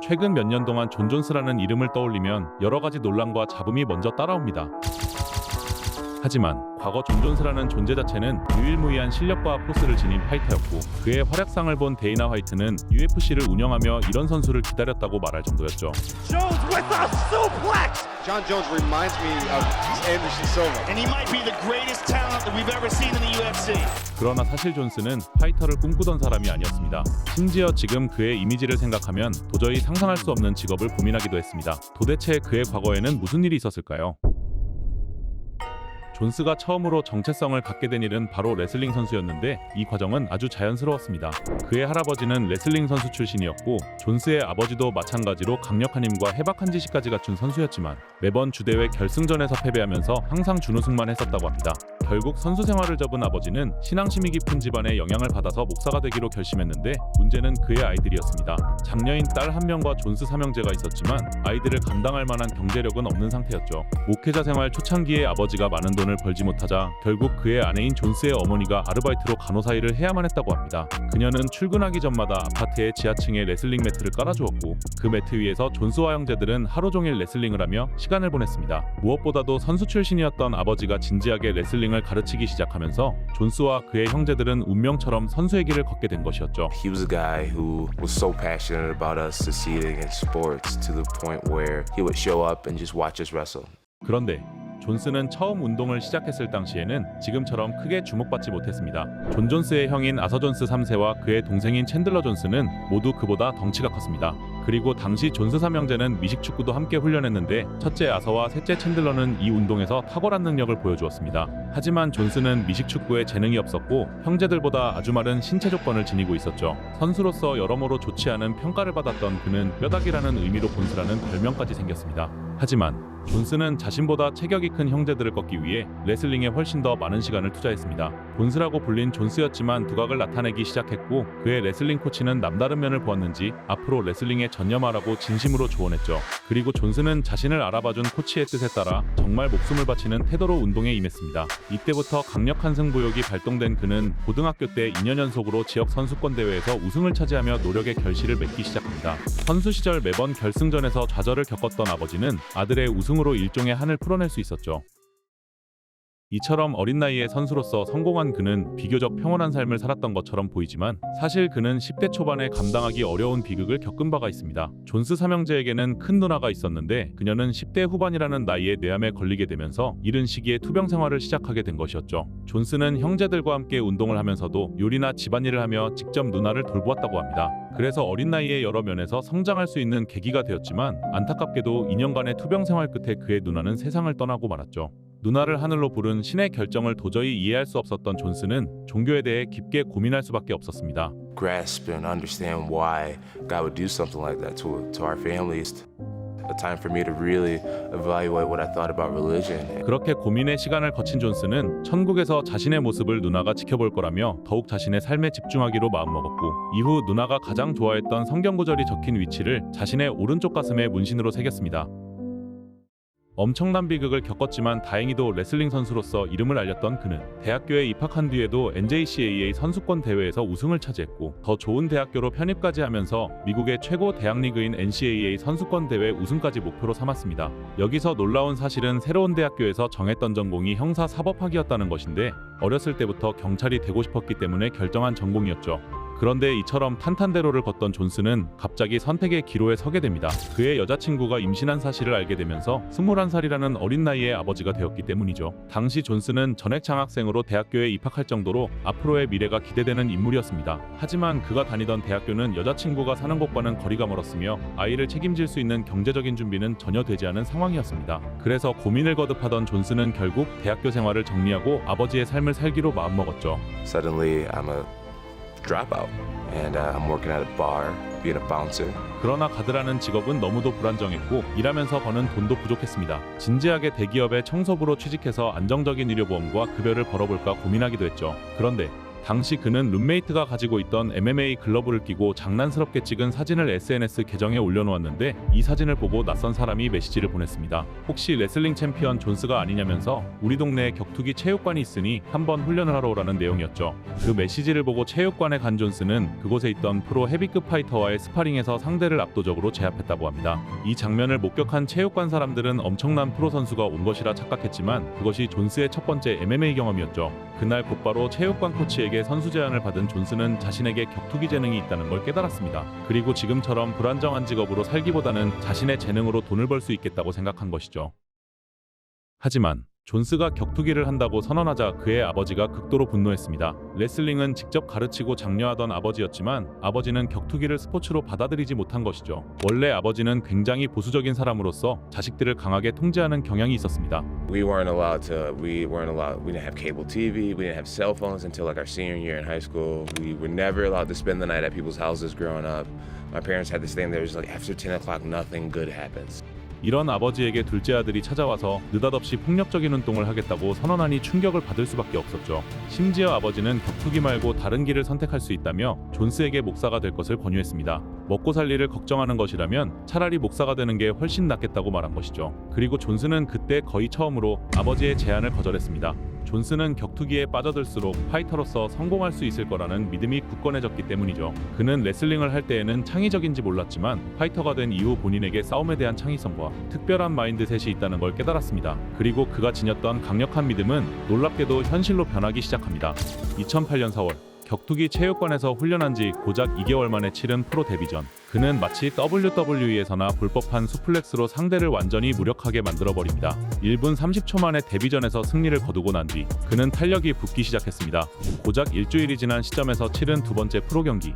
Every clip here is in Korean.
최근 몇 년 동안 존 존스라는 이름을 떠올리면 여러 가지 논란과 잡음이 먼저 따라옵니다. 하지만 과거 존 존스라는 존재 자체는 유일무이한 실력과 포스를 지닌 파이터였고, 그의 활약상을 본 데이나 화이트는 UFC를 운영하며 이런 선수를 기다렸다고 말할 정도였죠. Jones with a suplex. John Jones reminds me of Anderson Silva. And he might be the greatest talent that we've ever seen in the UFC. 그러나 사실 존스는 파이터를 꿈꾸던 사람이 아니었습니다. 심지어 지금 그의 이미지를 생각하면 도저히 상상할 수 없는 직업을 고민하기도 했습니다. 도대체 그의 과거에는 무슨 일이 있었을까요? 존스가 처음으로 정체성을 갖게 된 일은 바로 레슬링 선수였는데, 이 과정은 아주 자연스러웠습니다. 그의 할아버지는 레슬링 선수 출신이었고, 존스의 아버지도 마찬가지로 강력한 힘과 해박한 지식까지 갖춘 선수였지만 매번 주대회 결승전에서 패배하면서 항상 준우승만 했었다고 합니다. 결국 선수 생활을 접은 아버지는 신앙심이 깊은 집안의 영향을 받아서 목사가 되기로 결심했는데, 문제는 그의 아이들이었습니다. 장녀인 딸 한 명과 존스 삼형제가 있었지만 아이들을 감당할 만한 경제력은 없는 상태였죠. 목회자 생활 초창기에 아버지가 많은 돈을 벌지 못하자 결국 그의 아내인 존스의 어머니가 아르바이트로 간호사 일을 해야만 했다고 합니다. 그녀는 출근하기 전마다 아파트의 지하층에 레슬링 매트를 깔아주었고, 그 매트 위에서 존스와 형제들은 하루 종일 레슬링을 하며 시간을 보냈습니다. 무엇보다도 선수 출신이었던 아버지가 진지하게 레슬링을 가르치기 시작하면서 존스와 그의 형제들은 운명처럼 선수의 길을 걷게 된 것이었죠. He was a guy who was so passionate about us succeeding in sports to the point where he would show up and just watch us wrestle. 그런데 존스는 처음 운동을 시작했을 당시에는 지금처럼 크게 주목받지 못했습니다. 존 존스의 형인 아서 존스 3세와 그의 동생인 챈들러 존스는 모두 그보다 덩치가 컸습니다. 그리고 당시 존스 삼형제는 미식축구도 함께 훈련했는데, 첫째 아서와 셋째 챈들러는 이 운동에서 탁월한 능력을 보여주었습니다. 하지만 존스는 미식축구에 재능이 없었고 형제들보다 아주 마른 신체 조건을 지니고 있었죠. 선수로서 여러모로 좋지 않은 평가를 받았던 그는 뼈다귀라는 의미로 본스라는 별명까지 생겼습니다. 하지만 존스는 자신보다 체격이 큰 형제들을 꺾기 위해 레슬링에 훨씬 더 많은 시간을 투자했습니다. 본스라고 불린 존스였지만 두각을 나타내기 시작했고, 그의 레슬링 코치는 남다른 면을 보았는지 앞으로 레슬링에 전념하라고 진심으로 조언했죠. 그리고 존스는 자신을 알아봐준 코치의 뜻에 따라 정말 목숨을 바치는 태도로 운동에 임했습니다. 이때부터 강력한 승부욕이 발동된 그는 고등학교 때 2년 연속으로 지역 선수권 대회에서 우승을 차지하며 노력의 결실을 맺기 시작합니다. 선수 시절 매번 결승전에서 좌절을 겪었던 아버지는 아들의 우승으로 일종의 한을 풀어낼 수 있었죠. 이처럼 어린 나이에 선수로서 성공한 그는 비교적 평온한 삶을 살았던 것처럼 보이지만 사실 그는 10대 초반에 감당하기 어려운 비극을 겪은 바가 있습니다. 존스 삼형제에게는 큰 누나가 있었는데, 그녀는 10대 후반이라는 나이에 뇌암에 걸리게 되면서 이른 시기에 투병 생활을 시작하게 된 것이었죠. 존스는 형제들과 함께 운동을 하면서도 요리나 집안일을 하며 직접 누나를 돌보았다고 합니다. 그래서 어린 나이에 여러 면에서 성장할 수 있는 계기가 되었지만, 안타깝게도 2년간의 투병 생활 끝에 그의 누나는 세상을 떠나고 말았죠. 누나를 하늘로 부른 신의 결정을 도저히 이해할 수 없었던 존스는 종교에 대해 깊게 고민할 수밖에 없었습니다. Grasp and understand why God would do something like that to our families. A time for me to really evaluate what I thought about religion. 그렇게 고민의 시간을 거친 존스는 천국에서 자신의 모습을 누나가 지켜볼 거라며 더욱 자신의 삶에 집중하기로 마음먹었고, 이후 누나가 가장 좋아했던 성경 구절이 적힌 위치를 자신의 오른쪽 가슴에 문신으로 새겼습니다. 엄청난 비극을 겪었지만 다행히도 레슬링 선수로서 이름을 알렸던 그는 대학교에 입학한 뒤에도 NJCAA 선수권 대회에서 우승을 차지했고, 더 좋은 대학교로 편입까지 하면서 미국의 최고 대학 리그인 NCAA 선수권 대회 우승까지 목표로 삼았습니다. 여기서 놀라운 사실은 새로운 대학교에서 정했던 전공이 형사 사법학이었다는 것인데, 어렸을 때부터 경찰이 되고 싶었기 때문에 결정한 전공이었죠. 그런데 이처럼 탄탄대로를 걷던 존스는 갑자기 선택의 기로에 서게 됩니다. 그의 여자친구가 임신한 사실을 알게 되면서 21살이라는 어린 나이에 아버지가 되었기 때문이죠. 당시 존스는 전액 장학생으로 대학교에 입학할 정도로 앞으로의 미래가 기대되는 인물이었습니다. 하지만 그가 다니던 대학교는 여자친구가 사는 곳과는 거리가 멀었으며 아이를 책임질 수 있는 경제적인 준비는 전혀 되지 않은 상황이었습니다. 그래서 고민을 거듭하던 존스는 결국 대학교 생활을 정리하고 아버지의 삶을 살기로 마음먹었죠. Suddenly, I'm a dropout, and I'm working at a bar, being a bouncer. 그러나 가드라는 직업은 너무도 불안정했고 일하면서 버는 돈도 부족했습니다. 진지하게 대기업의 청소부로 취직해서 안정적인 의료보험과 급여를 벌어볼까 고민하기도 했죠. 그런데 당시 그는 룸메이트가 가지고 있던 MMA 글러브를 끼고 장난스럽게 찍은 사진을 SNS 계정에 올려놓았는데 이 사진을 보고 낯선 사람이 메시지를 보냈습니다. 혹시 레슬링 챔피언 존스가 아니냐면서 우리 동네에 격투기 체육관이 있으니 한번 훈련을 하러 오라는 내용이었죠. 그 메시지를 보고 체육관에 간 존스는 그곳에 있던 프로 헤비급 파이터와의 스파링에서 상대를 압도적으로 제압했다고 합니다. 이 장면을 목격한 체육관 사람들은 엄청난 프로 선수가 온 것이라 착각했지만 그것이 존스의 첫 번째 MMA 경험이었죠. 그날 곧바로 체육관 코치에게 선수 제안을 받은 존스는 자신에게 격투기 재능이 있다는 걸 깨달았습니다. 그리고 지금처럼 불안정한 직업으로 살기보다는 자신의 재능으로 돈을 벌 수 있겠다고 생각한 것이죠. 하지만 존스가 격투기를 한다고 선언하자 그의 아버지가 극도로 분노했습니다. 레슬링은 직접 가르치고 장려하던 아버지였지만 아버지는 격투기를 스포츠로 받아들이지 못한 것이죠. 원래 아버지는 굉장히 보수적인 사람으로서 자식들을 강하게 통제하는 경향이 있었습니다. We didn't have cable TV, we didn't have cell phones until like our senior year in high school. We were never allowed to spend the night at people's houses growing up. My parents had this thing that was like after 10 o'clock nothing good happens. 이런 아버지에게 둘째 아들이 찾아와서 느닷없이 폭력적인 운동을 하겠다고 선언하니 충격을 받을 수밖에 없었죠. 심지어 아버지는 격투기 말고 다른 길을 선택할 수 있다며 존스에게 목사가 될 것을 권유했습니다. 먹고 살 일을 걱정하는 것이라면 차라리 목사가 되는 게 훨씬 낫겠다고 말한 것이죠. 그리고 존스는 그때 거의 처음으로 아버지의 제안을 거절했습니다. 존스는 격투기에 빠져들수록 파이터로서 성공할 수 있을 거라는 믿음이 굳건해졌기 때문이죠. 그는 레슬링을 할 때에는 창의적인지 몰랐지만 파이터가 된 이후 본인에게 싸움에 대한 창의성과 특별한 마인드셋이 있다는 걸 깨달았습니다. 그리고 그가 지녔던 강력한 믿음은 놀랍게도 현실로 변하기 시작합니다. 2008년 4월 격투기 체육관에서 훈련한 지 고작 2개월 만에 치른 프로 데뷔전. 그는 마치 WWE에서나 볼 법한 수플렉스로 상대를 완전히 무력하게 만들어버립니다. 1분 30초 만에 데뷔전에서 승리를 거두고 난 뒤 그는 탄력이 붙기 시작했습니다. 고작 일주일이 지난 시점에서 치른 두 번째 프로 경기.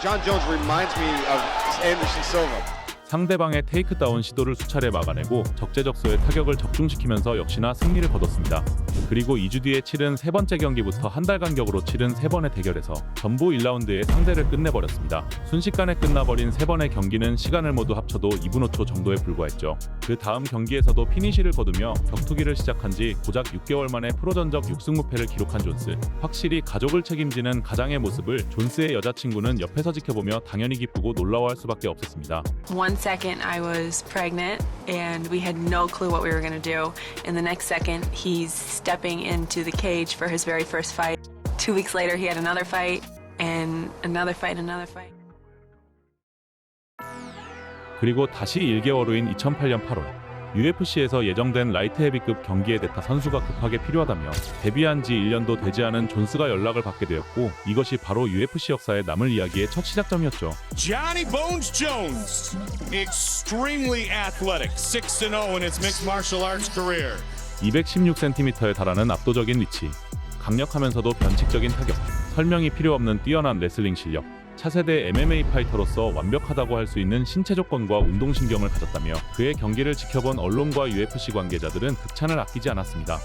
John Jones reminds me of Anderson Silva. 상대방의 테이크다운 시도를 수차례 막아내고 적재적소에 타격을 적중시키면서 역시나 승리를 거뒀습니다. 그리고 2주 뒤에 치른 세 번째 경기부터 한 달 간격으로 치른 세 번의 대결에서 전부 1라운드에 상대를 끝내버렸습니다. 순식간에 끝나버린 세 번의 경기는 시간을 모두 합쳐도 2분 5초 정도에 불과했죠. 그 다음 경기에서도 피니시를 거두며 격투기를 시작한 지 고작 6개월 만에 프로 전적 6승 무패를 기록한 존스. 확실히 가족을 책임지는 가장의 모습을 존스의 여자친구는 옆에서 지켜보며 당연히 기쁘고 놀라워할 수밖에 없었습니다. One second I was pregnant and we had no clue what we were going to do. And the next second he's stepping into the cage for his very first fight. 2 weeks later he had another fight and another fight, another fight. 그리고 다시 1개월 후인 2008년 8월 UFC에서 예정된 라이트 헤비급 경기에 대타 선수가 급하게 필요하다며 데뷔한 지 1년도 되지 않은 존스가 연락을 받게 되었고 이것이 바로 UFC 역사에 남을 이야기의 첫 시작점이었죠. Johnny Bones Jones, extremely athletic, 6-0 in his mixed martial arts career. 216cm에 달하는 압도적인 위치, 강력하면서도 변칙적인 타격, 설명이 필요 없는 뛰어난 레슬링 실력, 차세대 MMA 파이터로서 완벽하다고 할 수 있는 신체 조건과 운동신경을 가졌다며 그의 경기를 지켜본 언론과 UFC 관계자들은 극찬을 아끼지 않았습니다.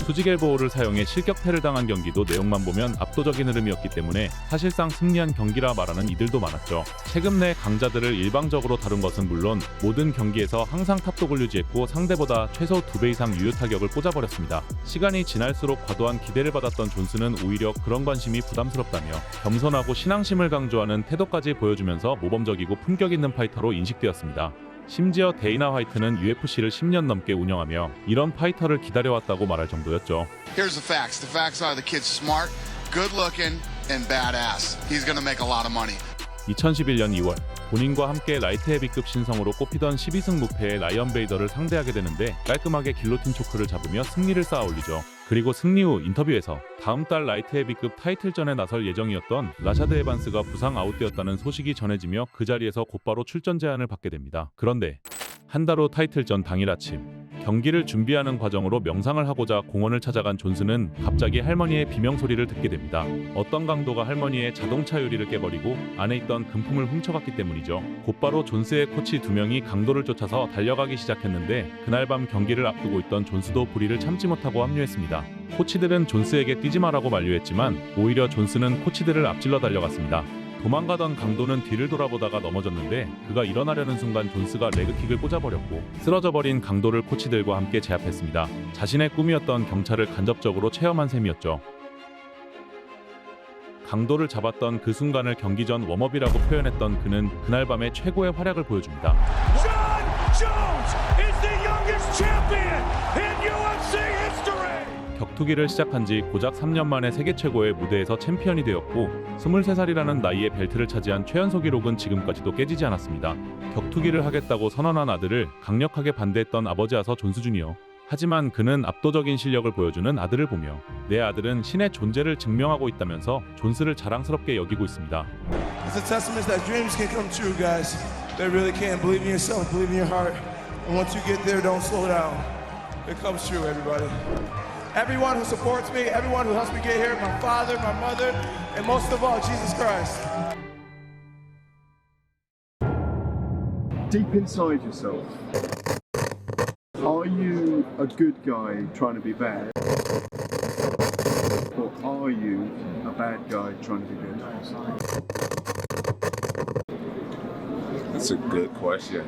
수직 엘보우를 사용해 실격패를 당한 경기도 내용만 보면 압도적인 흐름이었기 때문에 사실상 승리한 경기라 말하는 이들도 많았죠. 최근 내 강자들을 일방적으로 다룬 것은 물론 모든 경기에서 항상 탑독을 유지했고 상대보다 최소 2배 이상 유효 타격을 꽂아버렸습니다. 시간이 지날수록 과도한 기대를 받았던 존스는 오히려 그런 관심이 부담스럽다며 겸손하고 신앙심을 강조하는 태도까지 보여주면서 모범적이고 품격 있는 파이터로 인식되었습니다. 심지어 데이나 화이트는 UFC를 10년 넘게 운영하며 이런 파이터를 기다려왔다고 말할 정도였죠. Here's the facts. The facts are the kid's smart, good looking, and badass. He's gonna make a lot of money. 2011년 2월 본인과 함께 라이트 헤비급 신성으로 꼽히던 12승 무패의 라이언 베이더를 상대하게 되는데 깔끔하게 길로틴 초크를 잡으며 승리를 쌓아올리죠. 그리고 승리 후 인터뷰에서 다음 달 라이트 헤비급 타이틀전에 나설 예정이었던 라샤드 에반스가 부상 아웃되었다는 소식이 전해지며 그 자리에서 곧바로 출전 제안을 받게 됩니다. 그런데 한 달 후 타이틀전 당일 아침 경기를 준비하는 과정으로 명상을 하고자 공원을 찾아간 존스는 갑자기 할머니의 비명 소리를 듣게 됩니다. 어떤 강도가 할머니의 자동차 유리를 깨버리고 안에 있던 금품을 훔쳐갔기 때문이죠. 곧바로 존스의 코치 2명이 강도를 쫓아서 달려가기 시작했는데 그날 밤 경기를 앞두고 있던 존스도 불의를 참지 못하고 합류했습니다. 코치들은 존스에게 뛰지 마라고 만류했지만 오히려 존스는 코치들을 앞질러 달려갔습니다. 도망가던 강도는 뒤를 돌아보다가 넘어졌는데 그가 일어나려는 순간 존스가 레그킥을 꽂아버렸고 쓰러져버린 강도를 코치들과 함께 제압했습니다. 자신의 꿈이었던 경찰을 간접적으로 체험한 셈이었죠. 강도를 잡았던 그 순간을 경기 전 웜업이라고 표현했던 그는 그날 밤에 최고의 활약을 보여줍니다. John Jones is the youngest champion in UFC history. 격투기를 시작한 지 고작 3년 만에 세계 최고의 무대에서 챔피언이 되었고 23살이라는 나이에 벨트를 차지한 최연소 기록은 지금까지도 깨지지 않았습니다. 격투기를 하겠다고 선언한 아들을 강력하게 반대했던 아버지 아서 존스 주니어. 하지만 그는 압도적인 실력을 보여주는 아들을 보며 내 아들은 신의 존재를 증명하고 있다면서 존스를 자랑스럽게 여기고 있습니다. It's a testament that dreams can come true, guys. They really can. Believe in yourself, believe in your heart. And once you get there, don't slow down. It comes true, everybody. Everyone who supports me, everyone who helps me get here, my father, my mother, and most of all, Jesus Christ. Deep inside yourself, are you a good guy trying to be bad? Or are you a bad guy trying to be good? That's a good question.